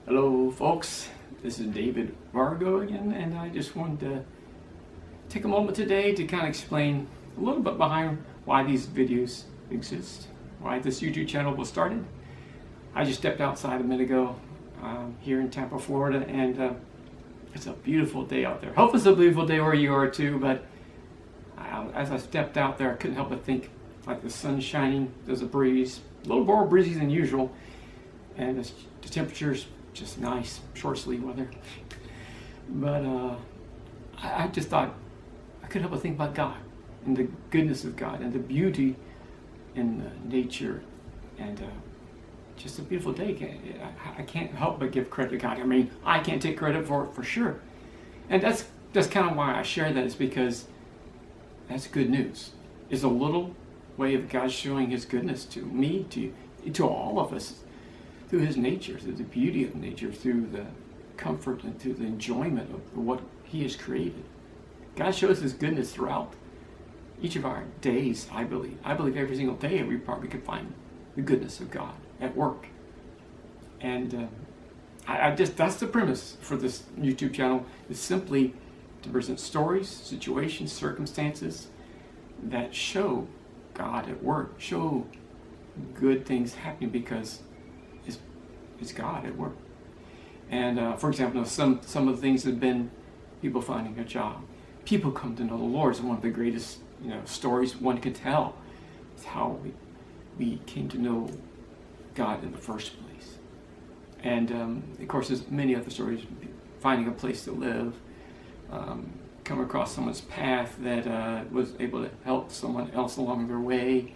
Hello folks, this is David Vargo again, and I just wanted to take a moment today to kind of explain a little bit behind why these videos exist, why this YouTube channel was started. I just stepped outside a minute ago here in Tampa, Florida, and it's a beautiful day out there. Hope it's a beautiful day where you are too, but as I stepped out there, I couldn't help but think, like the sun's shining, there's a breeze, a little more breezy than usual, and the temperature's just nice, short sleeve weather. But I just thought I couldn't help but think about God and the goodness of God and the beauty in nature, and just a beautiful day. I can't help but give credit to God. I mean, I can't take credit for it for sure, and that's kind of why I share that, is because that's good news. It's a little way of God showing His goodness to me, to all of us, through His nature, through the beauty of nature, through the comfort and through the enjoyment of what He has created. God shows His goodness throughout each of our days, I believe. I believe every single day we probably could find the goodness of God at work. And that's the premise for this YouTube channel, is simply to present stories, situations, circumstances that show God at work, show good things happening because it's God at work. And for example, some of the things have been people finding a job, people come to know the Lord. Is one of the greatest stories one could tell. It's how we came to know God in the first place. And of course, there's many other stories. Finding a place to live, come across someone's path that was able to help someone else along their way,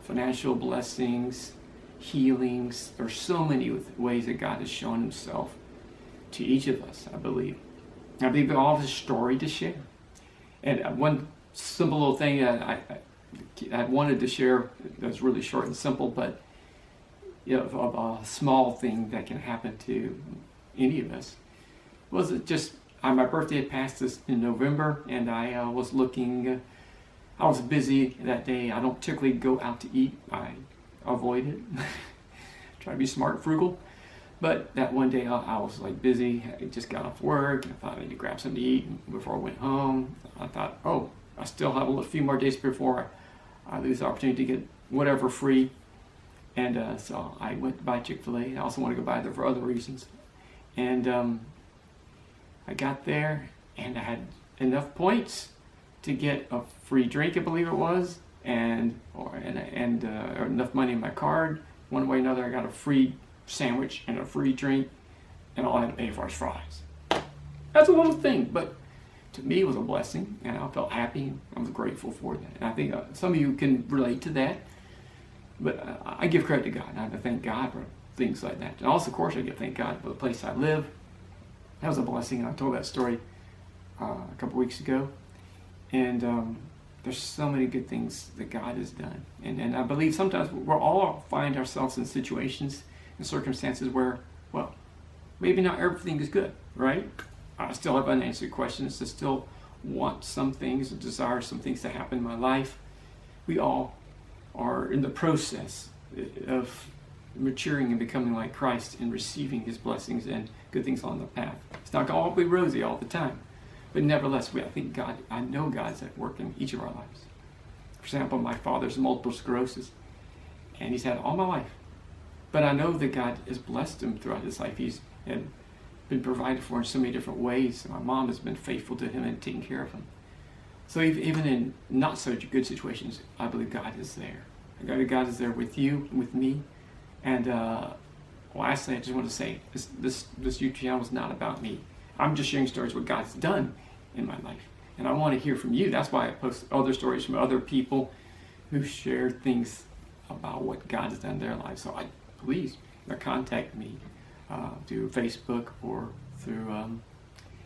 financial blessings, healings. There's so many ways that God has shown Himself to each of us, I believe. I believe we all have a story to share. And one simple little thing that I wanted to share that's really short and simple, but of a small thing that can happen to any of us, was it just my birthday had passed this in November, and I was looking. I was busy that day. I don't typically go out to eat. I avoid it. Try to be smart, frugal. But that one day I was like busy. I just got off work. I thought I need to grab something to eat before I went home. I thought, I still have a few more days before I lose the opportunity to get whatever free. And so I went to buy Chick-fil-A. I also want to go buy there for other reasons. And I got there, and I had enough points to get a free drink, I believe it was, and enough money in my card. One way or another, I got a free sandwich and a free drink, and all I had to pay for was fries. That's a little thing, but to me it was a blessing, and I felt happy. I was grateful for that, and I think some of you can relate to that. But I give credit to God, and I have to thank God for things like that. And also, of course, I give thank God for the place I live. That was a blessing, and I told that story a couple weeks ago. And there's so many good things that God has done. And I believe sometimes we'll all find ourselves in situations and circumstances where, well, maybe not everything is good, right? I still have unanswered questions. I still want some things, desire some things to happen in my life. We all are in the process of maturing and becoming like Christ and receiving His blessings and good things on the path. It's not going to be rosy all the time. But nevertheless, I know God's at work in each of our lives. For example, my father's multiple sclerosis, and he's had it all my life. But I know that God has blessed him throughout his life. He's been provided for in so many different ways. My mom has been faithful to him and taking care of him. So even in not so good situations, I believe God is there. God is there with you, with me. And lastly, I just want to say, this YouTube channel is not about me. I'm just sharing stories what God's done in my life, and I want to hear from you. That's why I post other stories from other people who share things about what God has done in their lives. So please contact me through Facebook or through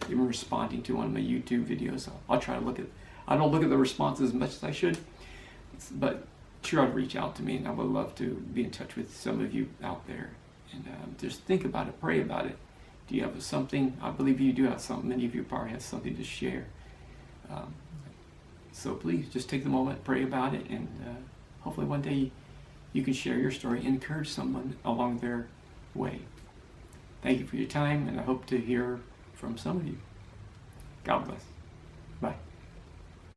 even responding to one of my YouTube videos. So I'll try to look at. I don't look at the responses as much as I should, but sure, I'd reach out to me, and I would love to be in touch with some of you out there. And just think about it, pray about it. Do you have something? I believe you do have something. Many of you probably have something to share. So please just take the moment, pray about it, and hopefully one day you can share your story and encourage someone along their way. Thank you for your time, and I hope to hear from some of you. God bless.